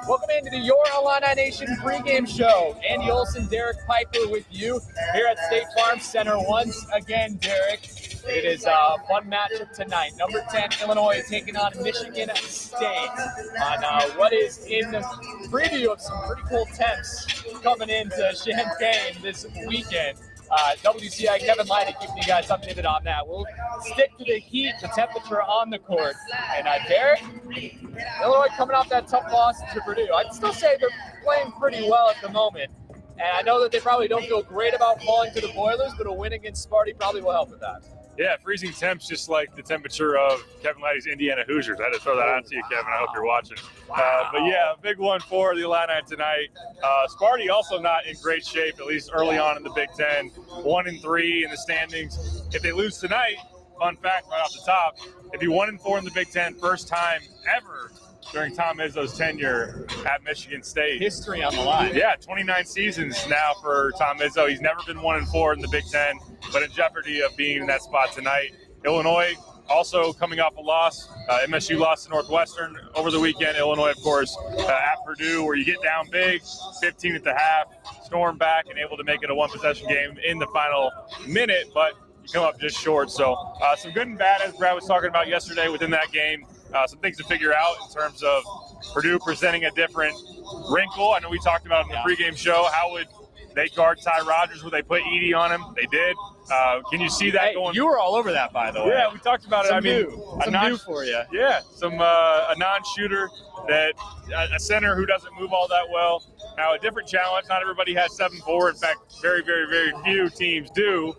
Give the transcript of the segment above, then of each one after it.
Welcome into the Your Illini Nation pregame show. Andy Olson, Derek Piper with you here at State Farm Center once again, Derek. It is a fun matchup tonight. Number 10, Illinois taking on Michigan State on what is in the preview of some pretty cool temps coming into Champaign this weekend. WCI Kevin Leidy keeping you guys updated on that. We'll stick to the heat, the temperature on the court. And Derek, Illinois coming off that tough loss to Purdue. I'd still say they're playing pretty well at the moment. And I know that they probably don't feel great about falling to the Boilers, but a win against Sparty probably will help with that. Yeah, freezing temps, just like the temperature of Kevin Leidy's Indiana Hoosiers. I had to throw that out to you, Kevin. I hope you're watching. But yeah, a big one for the Illini tonight. Sparty also not in great shape, at least early on in the Big Ten. 1-3 in the standings. If they lose tonight, fun fact right off the top, it'd be 1-4 in the Big Ten, first time ever during Tom Izzo's tenure at Michigan State. History on the line. Yeah, 29 seasons now for Tom Izzo. He's never been 1-4 in the Big Ten, but in jeopardy of being in that spot tonight. Illinois also coming off a loss. MSU lost to Northwestern over the weekend. Illinois, of course, at Purdue, where you get down big, 15 at the half, storm back and able to make it a one-possession game in the final minute, but you come up just short. So some good and bad, as Brad was talking about yesterday within that game. Some things to figure out in terms of Purdue presenting a different wrinkle. I know we talked about in the pregame show, how would they guard Ty Rodgers? Would they put Edey on him? They did. Can you see that going? You were all over that, by the way. Yeah, we talked about it. New for you. Yeah, a non-shooter, that a center who doesn't move all that well. Now, a different challenge. Not everybody has 7'4". In fact, very, very, very few teams do.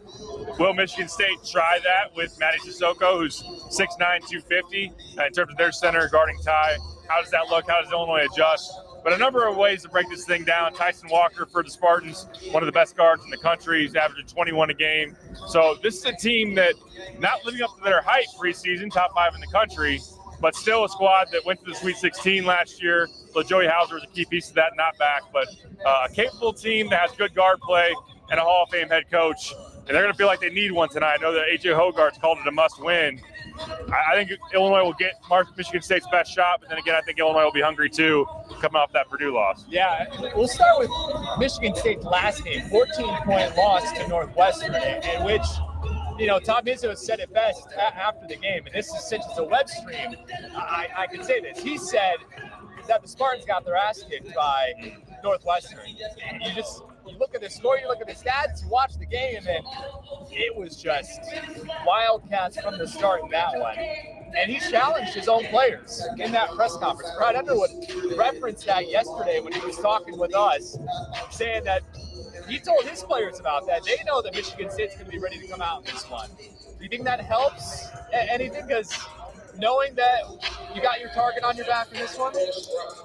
Will Michigan State try that with Matty Sissoko, who's 6'9", 250, in terms of their center guarding Ty? How does that look? How does Illinois adjust? But a number of ways to break this thing down. Tyson Walker for the Spartans, one of the best guards in the country. He's averaging 21 a game. So this is a team that not living up to their hype preseason, top 5 in the country, but still a squad that went to the Sweet 16 last year. So Joey Hauser was a key piece of that, not back, but a capable team that has good guard play and a Hall of Fame head coach. And they're going to feel like they need one tonight. I know that A.J. Hogarth's called it a must-win. I think Illinois will get Michigan State's best shot, but then again, I think Illinois will be hungry too, coming off that Purdue loss. Yeah, we'll start with Michigan State's last game, 14-point loss to Northwestern, in which, Tom Izzo said it best after the game, and this is, since it's a web stream, I can say this. He said that the Spartans got their ass kicked by Northwestern. You look at the score, you look at the stats, you watch the game, and it was just Wildcats from the start in that one. And he challenged his own players in that press conference. Brad Underwood referenced that yesterday when he was talking with us, saying that he told his players about that. They know that Michigan State's going to be ready to come out in this one. Do you think that helps anything? Because knowing that you got your target on your back in this one?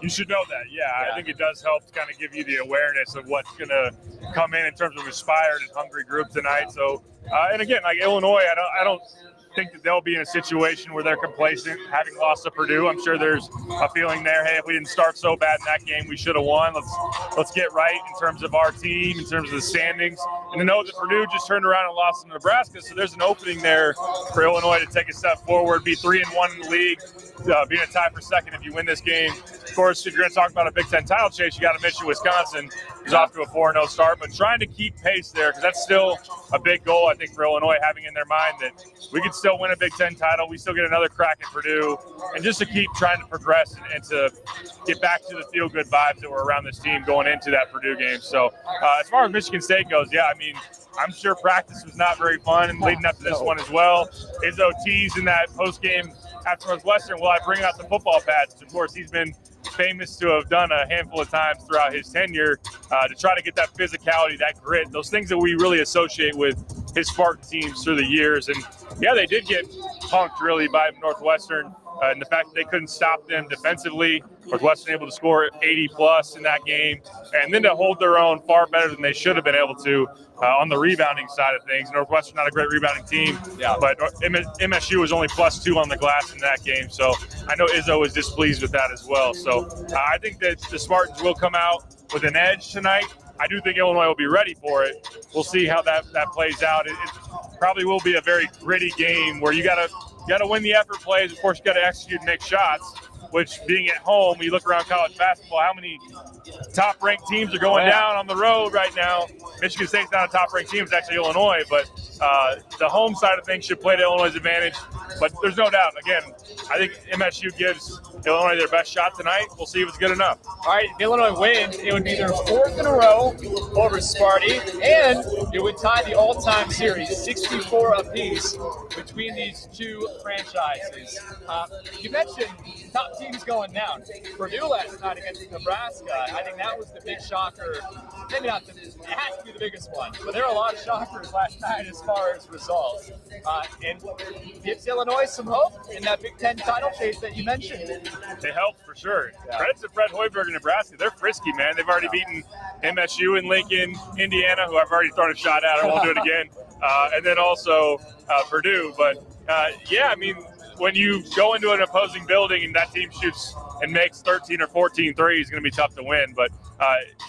You should know that, yeah. I think it does help to kind of give you the awareness of what's going to come in terms of inspired and hungry group tonight. So, and again, like Illinois, I don't think that they'll be in a situation where they're complacent, having lost to Purdue. I'm sure there's a feeling there, hey, if we didn't start so bad in that game, we should have won. Let's get right in terms of our team, in terms of the standings. And to know that Purdue just turned around and lost to Nebraska, so there's an opening there for Illinois to take a step forward, be 3-1 in the league, being a tie for second if you win this game. Of course, if you're going to talk about a Big Ten title chase, you got to mention Wisconsin, who's off to a 4-0 start, but trying to keep pace there, because that's still a big goal, I think, for Illinois, having in their mind that we could still win a Big Ten title, we still get another crack at Purdue, and just to keep trying to progress and to get back to the feel-good vibes that were around this team going into that Purdue game. So as far as Michigan State goes, yeah, I mean, I'm sure practice was not very fun and leading up to this one as well. Izzo teased in that post-game after Northwestern, will I bring out the football pads? Of course, he's been famous to have done a handful of times throughout his tenure to try to get that physicality, that grit, those things that we really associate with his Spartan teams through the years. And yeah, they did get punked really by Northwestern, and the fact that they couldn't stop them defensively. Northwestern able to score 80+ in that game, and then to hold their own far better than they should have been able to on the rebounding side of things. Northwestern not a great rebounding team, but MSU was only +2 on the glass in that game. So I know Izzo was displeased with that as well. So I think that the Spartans will come out with an edge tonight. I do think Illinois will be ready for it. We'll see how that plays out. probably will be a very gritty game where you gotta win the effort plays. Of course, you gotta execute and make shots. Which, being at home, you look around college basketball, how many top-ranked teams are going down on the road right now? Michigan State's not a top-ranked team. It's actually Illinois, but the home side of things should play to Illinois' advantage. But there's no doubt, again, I think MSU gives Illinois their best shot tonight. We'll see if it's good enough. All right, if Illinois wins, it would be their 4th in a row over Sparty, and it would tie the all-time series, 64 apiece, between these two franchises. You mentioned top teams going down. Purdue last night against Nebraska, I think that was the big shocker. Maybe not it has to be the biggest one, but there are a lot of shockers last night as far as results. And gives Illinois some hope in that Big Ten title chase that you mentioned. They helped for sure. Yeah. Credit to Fred Hoiberg and Nebraska. They're frisky, man. They've already beaten MSU in Lincoln, Indiana, who I've already thrown a shot at. I won't do it again. And then also Purdue. But, yeah, I mean, when you go into an opposing building and that team shoots and makes 13 or 14 threes, it's going to be tough to win. But,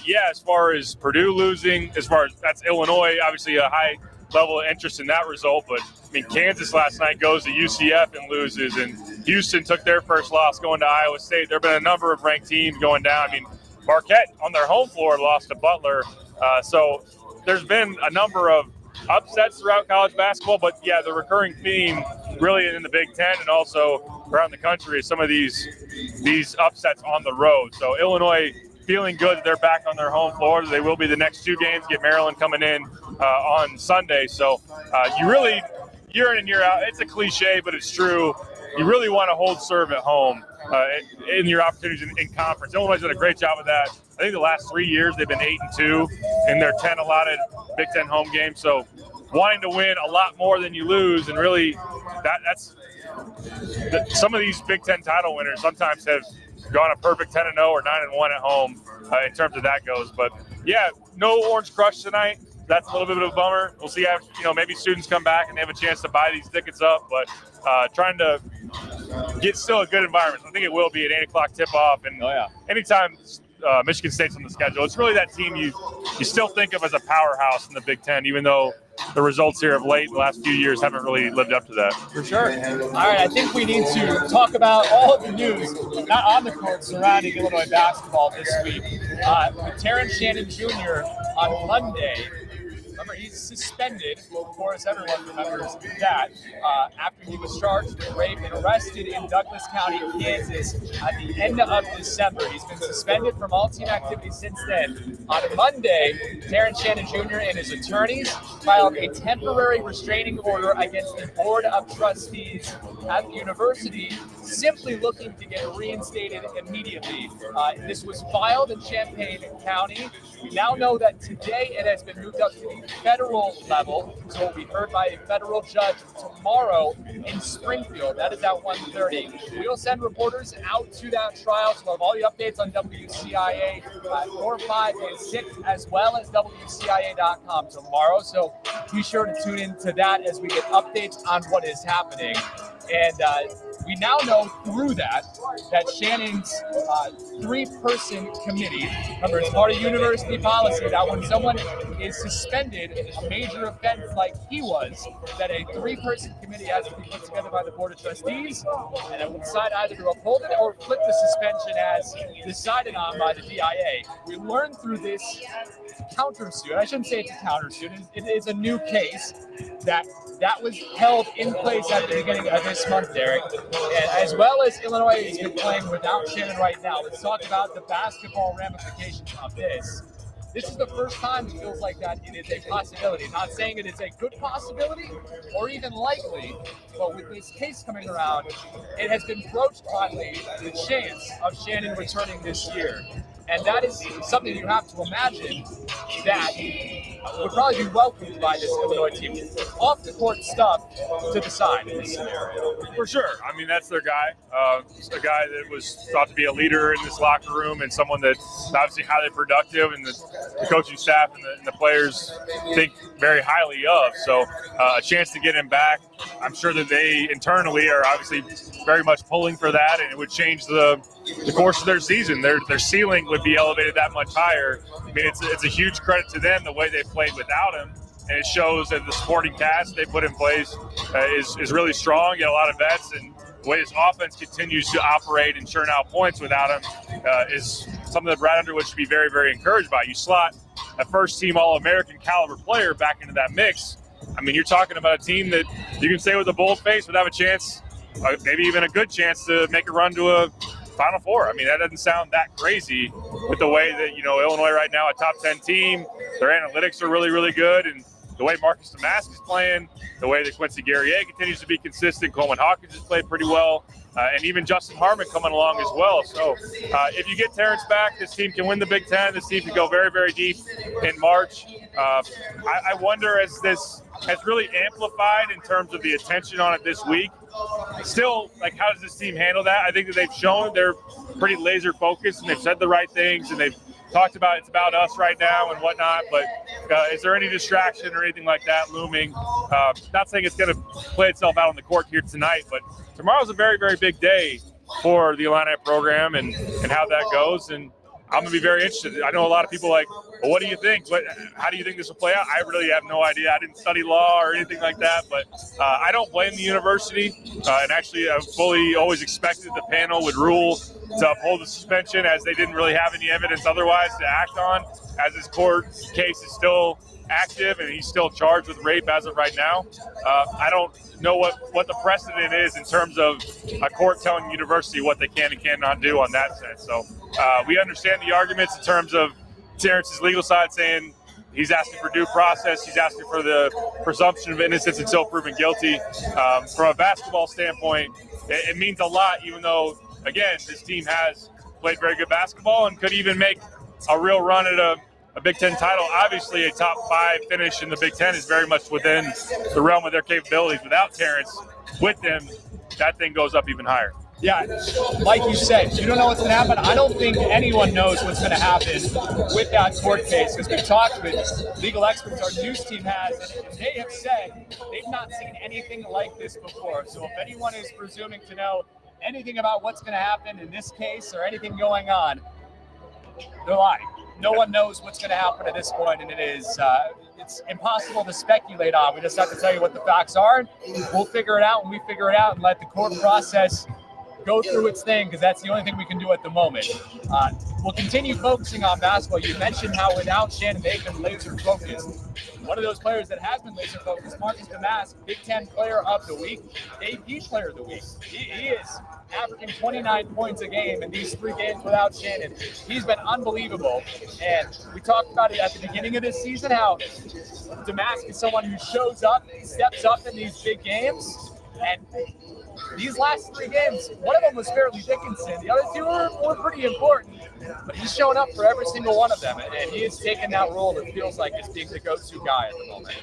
yeah, as far as Purdue losing, as far as that's Illinois, obviously a high level of interest in that result. But, I mean, Kansas last night goes to UCF and loses, and Houston took their first loss going to Iowa State. There have been a number of ranked teams going down. I mean, Marquette on their home floor lost to Butler. So there's been a number of upsets throughout college basketball, but yeah, the recurring theme really in the Big Ten and also around the country is some of these upsets on the road. So Illinois feeling good that they're back on their home floor. They will be the next 2 games, get Maryland coming in on Sunday. So you really, year in and year out, it's a cliche, but it's true. You really want to hold serve at home in your opportunities in conference. Illinois has done a great job of that. I think the last 3 years they've been 8-2 in their 10 allotted Big Ten home games. So wanting to win a lot more than you lose, and really that's some of these Big Ten title winners sometimes have gone a perfect 10-0 or 9-1 at home in terms of that goes. But yeah, no Orange Crush tonight. That's a little bit of a bummer. We'll see if maybe students come back and they have a chance to buy these tickets up, but trying to get still a good environment. I think it will be an 8 o'clock tip-off, and anytime Michigan State's on the schedule, it's really that team you still think of as a powerhouse in the Big Ten, even though the results here of late, the last few years, haven't really lived up to that. For sure. All right, I think we need to talk about all of the news, not on the court, surrounding Illinois basketball this week. With Terrence Shannon Jr. on Monday. Remember, he's suspended. Of course, everyone remembers that. After he was charged with rape and arrested in Douglas County, Kansas, at the end of December. He's been suspended from all team activities since then. On Monday, Terrence Shannon Jr. and his attorneys filed a temporary restraining order against the Board of Trustees at the university, simply looking to get reinstated immediately. This was filed in Champaign County. We now know that today it has been moved up to the federal level, so it will be heard by a federal judge tomorrow in Springfield. That is at 1:30. We will send reporters out to that trial, so we'll have all the updates on WCIA 4, 5, and 6, as well as WCIA.com tomorrow. So be sure to tune into that as we get updates on what is happening. And we now know through that Shannon's 3-person committee, remember, it's part of university policy that when someone is suspended, a major offense like he was, that a 3-person committee has to be put together by the Board of Trustees, and it will decide either to uphold it or flip the suspension as decided on by the DIA. We learned through this countersuit, I shouldn't say it's a countersuit, it is a new case that was held in place at the beginning of this month, Derek. And as well as Illinois has been playing without Shannon right now, let's talk about the basketball ramifications of this. This is the first time it feels like that it is a possibility. Not saying it is a good possibility or even likely, but with this case coming around, it has been broached hotly the chance of Shannon returning this year. And that is something you have to imagine that would probably be welcomed by this Illinois team. Off the court stuff to decide in this scenario. For sure. I mean, that's their guy. A guy that was thought to be a leader in this locker room and someone that's obviously highly productive and the coaching staff and the players think very highly of. So a chance to get him back, I'm sure that they internally are obviously very much pulling for that, and it would change the course of their season. Their ceiling would be elevated that much higher. I mean, it's a huge credit to them the way they played without him, and it shows that the supporting cast they put in place is really strong. You got a lot of vets, and the way his offense continues to operate and churn out points without him is something that Brad Underwood should be very, very encouraged by. You slot a first-team All-American caliber player back into that mix. I mean, you're talking about a team that you can say with a bold face would have a chance, maybe even a good chance to make a run to a Final Four. I mean, that doesn't sound that crazy with the way that, Illinois right now, a top 10 team, their analytics are really, really good, and the way Marcus Damask is playing, the way that Quincy Guerrier continues to be consistent, Coleman Hawkins has played pretty well, and even Justin Harmon coming along as well. So if you get Terrence back, this team can win the Big Ten. This team can go very, very deep in March. I wonder, as this has really amplified in terms of the attention on it this week, still, how does this team handle that? I think that they've shown they're pretty laser focused, and they've said the right things, and they've talked about it's about us right now and whatnot, but is there any distraction or anything like that looming? Not saying it's going to play itself out on the court here tonight, but tomorrow's a very, very big day for the Illini program and how that goes, and I'm going to be very interested. I know a lot of people well, what do you think? How do you think this will play out? I really have no idea. I didn't study law or anything like that, but I don't blame the university. And actually, I fully always expected the panel would rule to uphold the suspension, as they didn't really have any evidence otherwise to act on, as this court case is still active and he's still charged with rape as of right now. I don't know what the precedent is in terms of a court telling the university what they can and cannot do on that sense. So we understand the arguments in terms of Terrence's legal side saying he's asking for due process. He's asking for the presumption of innocence until proven guilty. From a basketball standpoint, it means a lot, even though, again, this team has played very good basketball and could even make a real run at a Big Ten title. Obviously, a top 5 finish in the Big Ten is very much within the realm of their capabilities. Without Terrence, with them, that thing goes up even higher. Yeah, like you said, you don't know what's going to happen. I don't think anyone knows what's going to happen with that court case, because we've talked with legal experts our news team has, and they have said they've not seen anything like this before. So if anyone is presuming to know anything about what's going to happen in this case or anything going on, they're lying. No one knows what's going to happen at this point, and it's impossible to speculate on. We just have to tell you what the facts are. We'll figure it out when we figure it out and let the court process go through its thing, because that's the only thing we can do at the moment. We'll continue focusing on basketball. You mentioned how without Shannon, they've been laser focused. One of those players that has been laser focused, Marcus Damask, Big Ten Player of the Week, AP Player of the Week. He is averaging 29 points a game in these 3 games without Shannon. He's been unbelievable. And we talked about it at the beginning of this season, how Damask is someone who shows up, steps up in these big games. And these last 3 games, one of them was Fairleigh Dickinson. The other 2 were pretty important, but he's shown up for every single one of them, and he has taken that role that feels like it's being the go-to guy at the moment.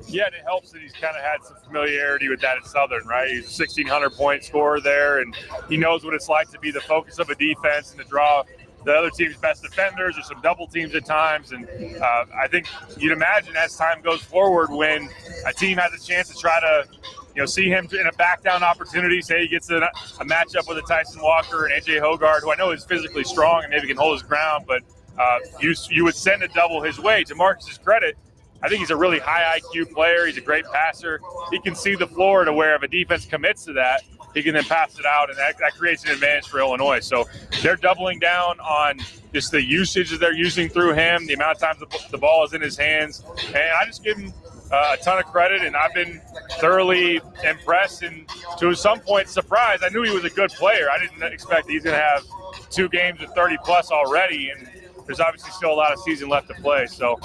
Yeah, and it helps that he's kind of had some familiarity with that at Southern, right? He's a 1,600-point scorer there, and he knows what it's like to be the focus of a defense and to draw the other team's best defenders or some double teams at times. And I think you'd imagine as time goes forward, when a team has a chance to try to see him in a back down opportunity, say he gets a matchup with a Tyson Walker and AJ Hogarth, who I know is physically strong and maybe can hold his ground, but you would send a double his way. To Marcus's credit, I think he's a really high IQ player. He's a great passer. He can see the floor to where if a defense commits to that, he can then pass it out, and that creates an advantage for Illinois. So they're doubling down on just the usage that they're using through him, the amount of times the ball is in his hands. And I just give him a ton of credit, and I've been thoroughly impressed and to some point surprised. I knew he was a good player. I didn't expect he's going to have 2 games of 30-plus already, and there's obviously still a lot of season left to play. So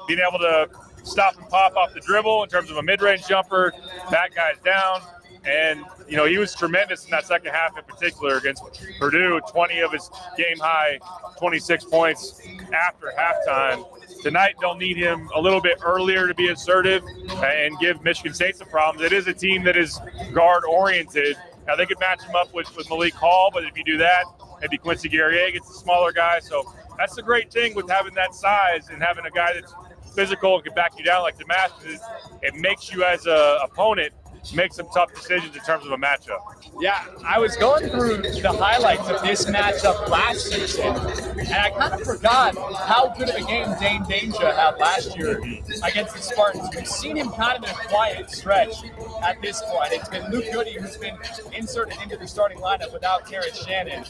being able to stop and pop off the dribble in terms of a mid-range jumper, that guy's down. And, he was tremendous in that second half in particular against Purdue, 20 of his game-high 26 points after halftime. Tonight, they'll need him a little bit earlier to be assertive and give Michigan State some problems. It is a team that is guard-oriented. Now, they could match him up with Malik Hall, but if you do that, maybe Quincy Guerrier gets a smaller guy. So that's the great thing with having that size and having a guy that's physical and can back you down like Damask is. It makes you as an opponent make some tough decisions in terms of a matchup. Yeah, I was going through the highlights of this matchup last season, and I kind of forgot how good of a game Dane Danger had last year against the Spartans. We've seen him kind of in a quiet stretch at this point. It's been Luke Goody who's been inserted into the starting lineup without Terrence Shannon.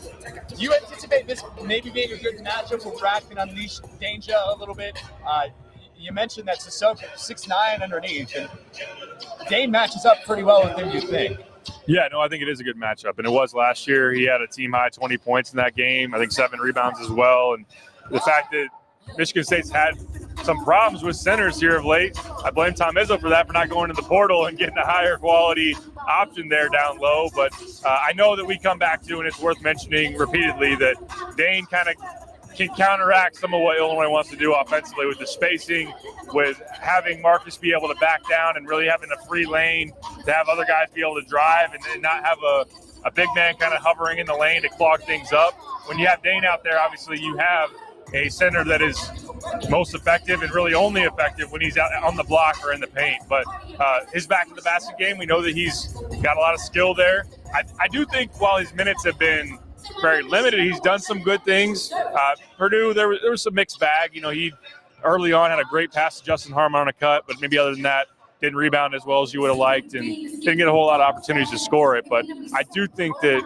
Do you anticipate this maybe being a good matchup where Brad can unleash Danger a little bit? You mentioned that Sissoko 6'9" underneath, and Dane matches up pretty well with him, you think? Yeah, no, I think it is a good matchup, and it was last year. He had a team-high 20 points in that game, I think 7 rebounds as well, and the fact that Michigan State's had some problems with centers here of late, I blame Tom Izzo for that, for not going to the portal and getting a higher quality option there down low, but I know that we come back to, and it's worth mentioning repeatedly, that Dane kind of can counteract some of what Illinois wants to do offensively with the spacing, with having Marcus be able to back down and really having a free lane to have other guys be able to drive and not have a big man kind of hovering in the lane to clog things up. When you have Dane out there, obviously you have a center that is most effective and really only effective when he's out on the block or in the paint. But his back to the basket game, we know that he's got a lot of skill there. I do think while his minutes have been very limited, he's done some good things. Purdue, there was some mixed bag. You know, he early on had a great pass to Justin Harmon on a cut, but maybe other than that, didn't rebound as well as you would have liked and didn't get a whole lot of opportunities to score it. But I do think that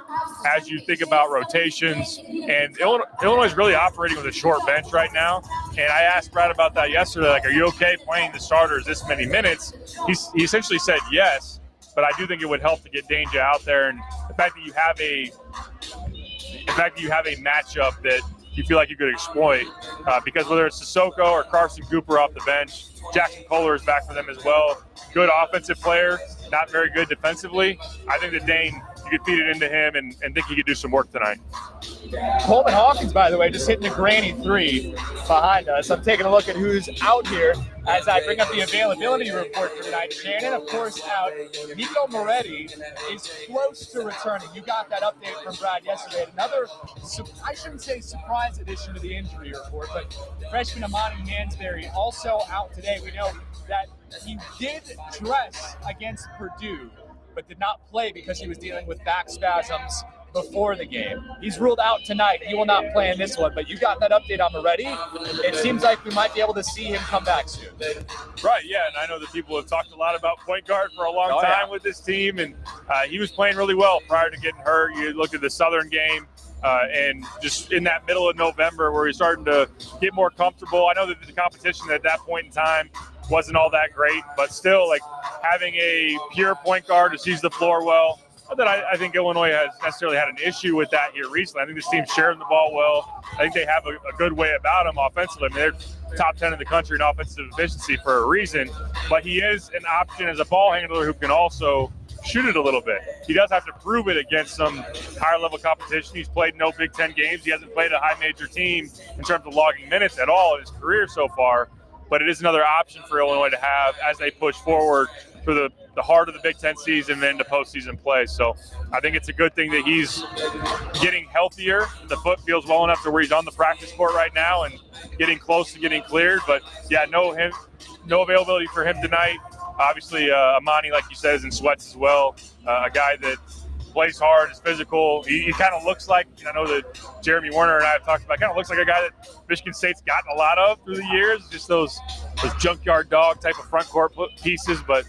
as you think about rotations, and Illinois is really operating with a short bench right now. And I asked Brad about that yesterday, like, are you okay playing the starters this many minutes? He essentially said yes, but I do think it would help to get Danger out there. And the fact that you have a matchup that you feel like you could exploit, because whether it's Sissoko or Carson Cooper off the bench, Jackson Kohler is back for them as well. Good offensive player, not very good defensively. I think that Dane, you could feed it into him and think he could do some work tonight. Coleman Hawkins, by the way, just hitting a granny 3 behind us. I'm taking a look at who's out here as I bring up the availability report for tonight. Shannon, of course, out. Nico Moretti is close to returning. You got that update from Brad yesterday. Another, I shouldn't say surprise addition to the injury report, but freshman Amani Mansberry also out today. We know that he did dress against Purdue, but did not play because he was dealing with back spasms before the game. He's ruled out tonight. He will not play in this one, but you got that update on Moretti. It seems like we might be able to see him come back soon. Right, yeah, and I know that people have talked a lot about point guard for a long time with this team, and he was playing really well prior to getting hurt. You look at the Southern game, and just in that middle of November where he's starting to get more comfortable. I know that the competition at that point in time wasn't all that great, but still, like, having a pure point guard who sees the floor well. Not that I think Illinois has necessarily had an issue with that here recently. I think this team's sharing the ball well. I think they have a good way about them offensively. I mean, they're top 10 in the country in offensive efficiency for a reason, but he is an option as a ball handler who can also shoot it a little bit. He does have to prove it against some higher level competition. He's played no Big Ten games. He hasn't played a high major team in terms of logging minutes at all in his career so far, but it is another option for Illinois to have as they push forward for the heart of the Big Ten season and then the postseason play. So I think it's a good thing that he's getting healthier. The foot feels well enough to where he's on the practice court right now and getting close to getting cleared. But yeah, no availability for him tonight. Obviously, Amani, like you said, is in sweats as well. A guy that plays hard, is physical. He kind of looks like, I know that Jeremy Werner and I have talked about, kind of looks like a guy that Michigan State's gotten a lot of through the years, just those junkyard dog type of front court pieces. But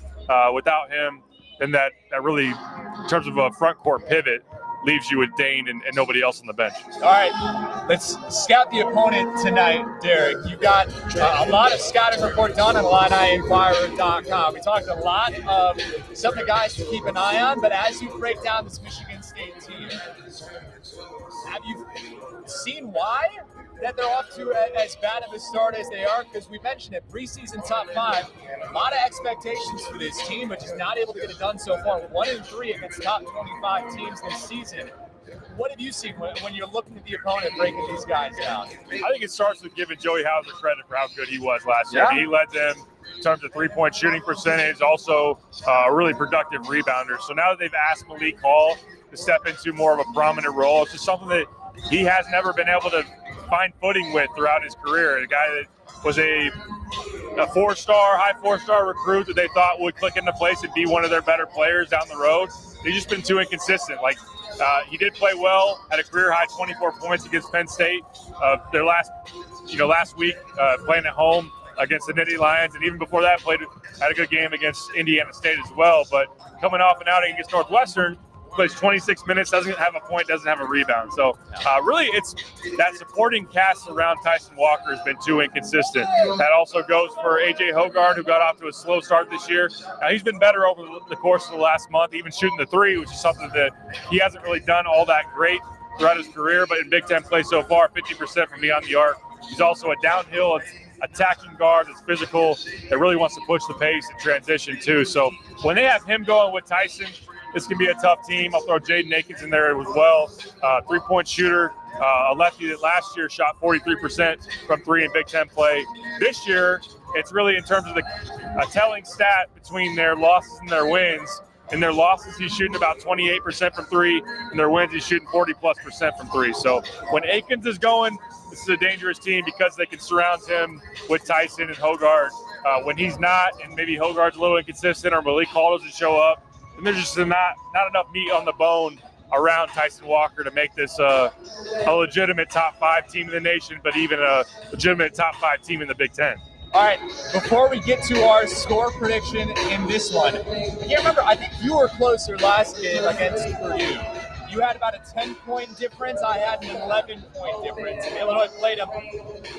without him, then that really, in terms of a front court pivot, leaves you with Dane and nobody else on the bench. All right, let's scout the opponent tonight, Derek. You've got a lot of scouting report done on IlliniInquirer.com. We talked a lot of some of the guys to keep an eye on, but as you break down this Michigan State team, have you seen why that they're off to as bad of a start as they are? Because we mentioned it, preseason top 5, a lot of expectations for this team, but just not able to get it done so far. 1-3 against top 25 teams this season. What have you seen when you're looking at the opponent breaking these guys down? I think it starts with giving Joey Hauser credit for how good he was last year. He led them in terms of three-point shooting percentage, also a really productive rebounder. So now that they've asked Malik Hall to step into more of a prominent role, it's just something that he has never been able to find footing with throughout his career. A guy that was a a high four-star recruit that they thought would click into place and be one of their better players down the road. They've just been too inconsistent. He did play well, had a career-high 24 points against Penn State. Their last week playing at home against the Nittany Lions, and even before that had a good game against Indiana State as well. But coming off an outing against Northwestern, plays 26 minutes, doesn't have a point, doesn't have a rebound. So really it's that supporting cast around Tyson Walker has been too inconsistent. That also goes for A.J. Hogard, who got off to a slow start this year. Now he's been better over the course of the last month, even shooting the three, which is something that he hasn't really done all that great throughout his career. But in Big Ten play so far, 50% from beyond the arc. He's also a downhill attacking guard that's physical, that really wants to push the pace and transition too. So when they have him going with Tyson, this can be a tough team. I'll throw Jaden Akins in there as well. Three-point shooter, a lefty that last year shot 43% from three in Big Ten play. This year, it's really in terms of a telling stat between their losses and their wins. In their losses, he's shooting about 28% from three. In their wins, he's shooting 40+% from three. So when Akins is going, this is a dangerous team because they can surround him with Tyson and Hogard. When he's not, and maybe Hogard's a little inconsistent or Malik Hall doesn't show up, and there's just not enough meat on the bone around Tyson Walker to make this a legitimate top 5 team in the nation, but even a legitimate top 5 team in the Big Ten. All right, before we get to our score prediction in this one, you remember, I think you were closer last game against Purdue. You had about a 10-point difference. I had an 11-point difference. And Illinois played them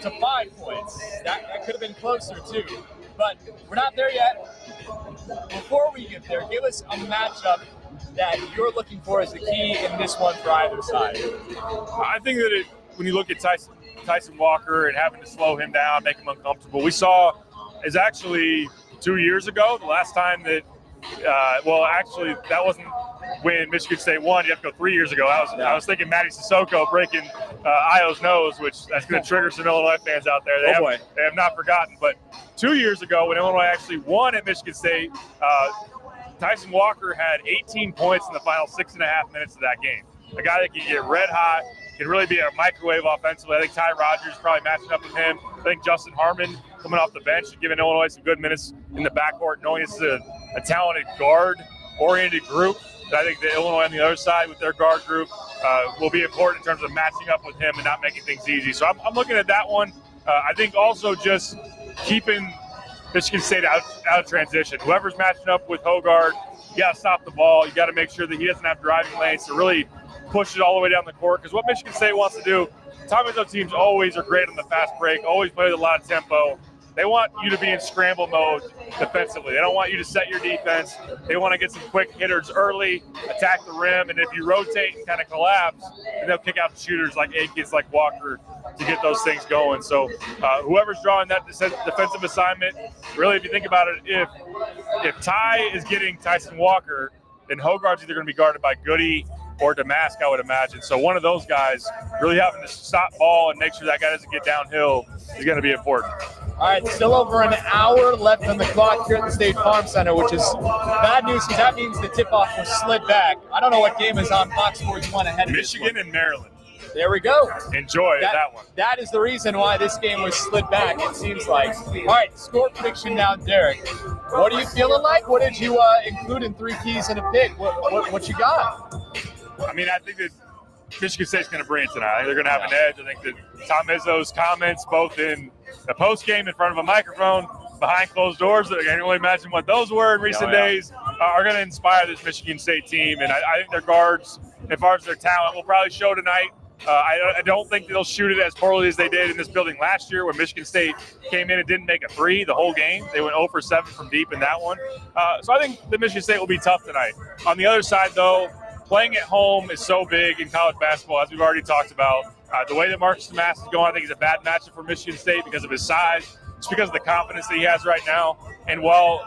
to 5 points. That could have been closer, too. But we're not there yet. Before we get there, give us a matchup that you're looking for as the key in this one for either side. I think that when you look at Tyson Walker and having to slow him down, make him uncomfortable, we saw is actually 2 years ago, the last time that, actually that wasn't when Michigan State won. You have to go 3 years ago. I was thinking Matty Sissoko breaking Io's nose, which that's going to trigger some Illinois fans out there. They have not forgotten. But 2 years ago, when Illinois actually won at Michigan State, Tyson Walker had 18 points in the final 6.5 minutes of that game. A guy that can get red hot, can really be a microwave offensively. I think Ty Rodgers probably matching up with him. I think Justin Harmon coming off the bench and giving Illinois some good minutes in the backcourt, knowing this is a talented guard-oriented group. I think that Illinois on the other side with their guard group will be important in terms of matching up with him and not making things easy. So I'm looking at that one. I think also just keeping Michigan State out of transition. Whoever's matching up with Hogard, you got to stop the ball. You got to make sure that he doesn't have driving lanes to really push it all the way down the court. Because what Michigan State wants to do, Tom Izzo teams always are great on the fast break, always play with a lot of tempo. They want you to be in scramble mode defensively. They don't want you to set your defense. They want to get some quick hitters early, attack the rim, and if you rotate and kind of collapse, then they'll kick out the shooters like Akins, like Walker, to get those things going. So whoever's drawing that defensive assignment, really, if you think about it, if Ty is getting Tyson Walker, then Hogard's either going to be guarded by Goody or Damask, I would imagine. So one of those guys really having to stop ball and make sure that guy doesn't get downhill is going to be important. All right, still over an hour left on the clock here at the State Farm Center, which is bad news because that means the tip-off was slid back. I don't know what game is on Fox Sports 1 ahead of Michigan and Maryland. There we go. Enjoy that one. That is the reason why this game was slid back, it seems like. All right, score prediction now, Derek. What are you feeling like? What did you include in 3 keys and a pick? What you got? I mean, I think that Michigan State's going to bring it tonight. I think they're going to have an edge. I think that Tom Izzo's comments, both in the post game in front of a microphone, behind closed doors, I can only imagine what those were in recent days, are going to inspire this Michigan State team. And I think their guards, as far as their talent, will probably show tonight. I don't think they'll shoot it as poorly as they did in this building last year when Michigan State came in and didn't make a 3 the whole game. They went 0 for 7 from deep in that one. So I think the Michigan State will be tough tonight. On the other side, though, playing at home is so big in college basketball, as we've already talked about. The way that Marcus Damask is going, I think is a bad matchup for Michigan State because of his size, just because of the confidence that he has right now. And while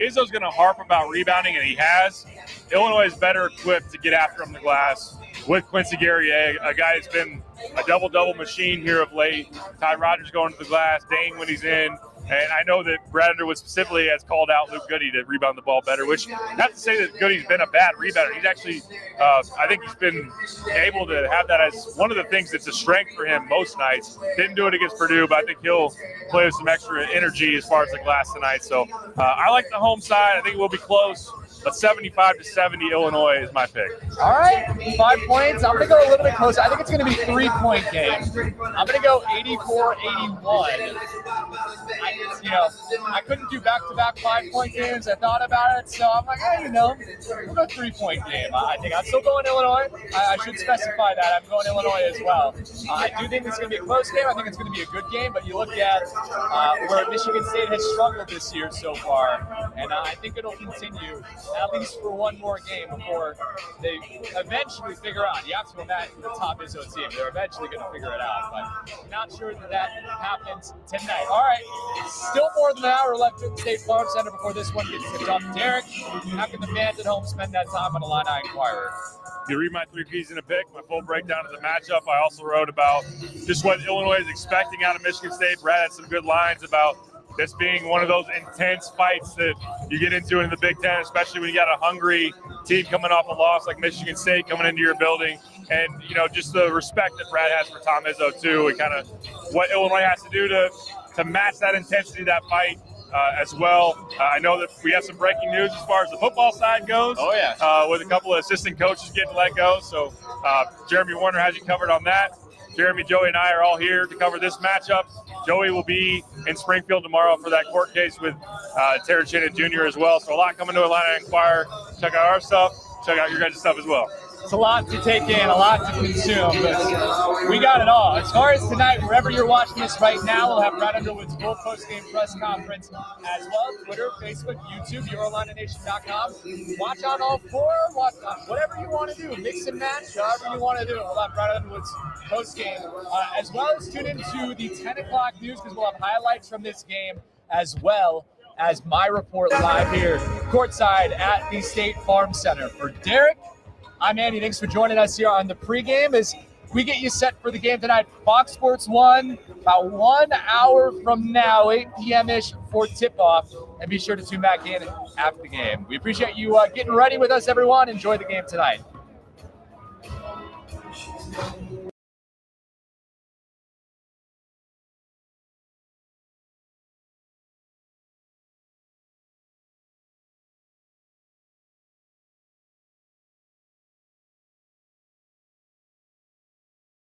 Izzo's going to harp about rebounding, and he has, Illinois is better equipped to get after him in the glass with Quincy Guerrier, a guy that's been a double-double machine here of late. Ty Rodgers going to the glass, Dane when he's in. And I know that Brad Underwood specifically has called out Luke Goody to rebound the ball better, which not to say that Goody's been a bad rebounder. He's actually, I think he's been able to have that as one of the things that's a strength for him most nights. Didn't do it against Purdue, but I think he'll play with some extra energy as far as the glass tonight. So I like the home side. I think it will be close. But 75-70 Illinois is my pick. All right, 5 points. I'm going to go a little bit closer. I think it's going to be a 3-point game. I'm going to go 84-81. I couldn't do back-to-back 5-point games. I thought about it, so I'm like, we'll go 3-point game. I think I'm still going Illinois. I should specify that. I'm going Illinois as well. I do think it's going to be a close game. I think it's going to be a good game, but you look at where Michigan State has struggled this year so far, and I think it'll continue at least for one more game before they eventually figure out. You have to imagine the top Izzo team. They're eventually going to figure it out, but not sure that happens tonight. All right, still more than an hour left at the State Farm Center before this one gets tipped off. Derek, how can the fans at home spend that time on Illini Inquirer? You read my 3 Ps in a pick, my full breakdown of the matchup. I also wrote about just what Illinois is expecting out of Michigan State. Brad had some good lines about this being one of those intense fights that you get into in the Big Ten, especially when you got a hungry team coming off a loss like Michigan State coming into your building. And, just the respect that Brad has for Tom Izzo, too, and kind of what Illinois has to do to match that intensity of that fight as well. I know that we have some breaking news as far as the football side goes. Oh, yeah. With a couple of assistant coaches getting let go. So Jeremy Warner has you covered on that. Jeremy, Joey, and I are all here to cover this matchup. Joey will be in Springfield tomorrow for that court case with Terrence Shannon Jr. as well. So a lot coming to Illini Inquirer. Check out our stuff. Check out your guys' stuff as well. It's a lot to take in, a lot to consume, but we got it all. As far as tonight, wherever you're watching this right now, we'll have Brad Underwood's full post-game press conference as well. Twitter, Facebook, YouTube, EuroLinaNation.com. Watch on all four. Watch on whatever you want to do. Mix and match, however you want to do it. We'll have Brad Underwood's post-game, as well as tune into the 10 o'clock news because we'll have highlights from this game as well as my report live here courtside at the State Farm Center. For Derek, I'm Andy. Thanks for joining us here on the pregame as we get you set for the game tonight. Fox Sports 1, about 1 hour from now, 8 p.m.-ish for tip-off. And be sure to tune back in after the game. We appreciate you getting ready with us, everyone. Enjoy the game tonight.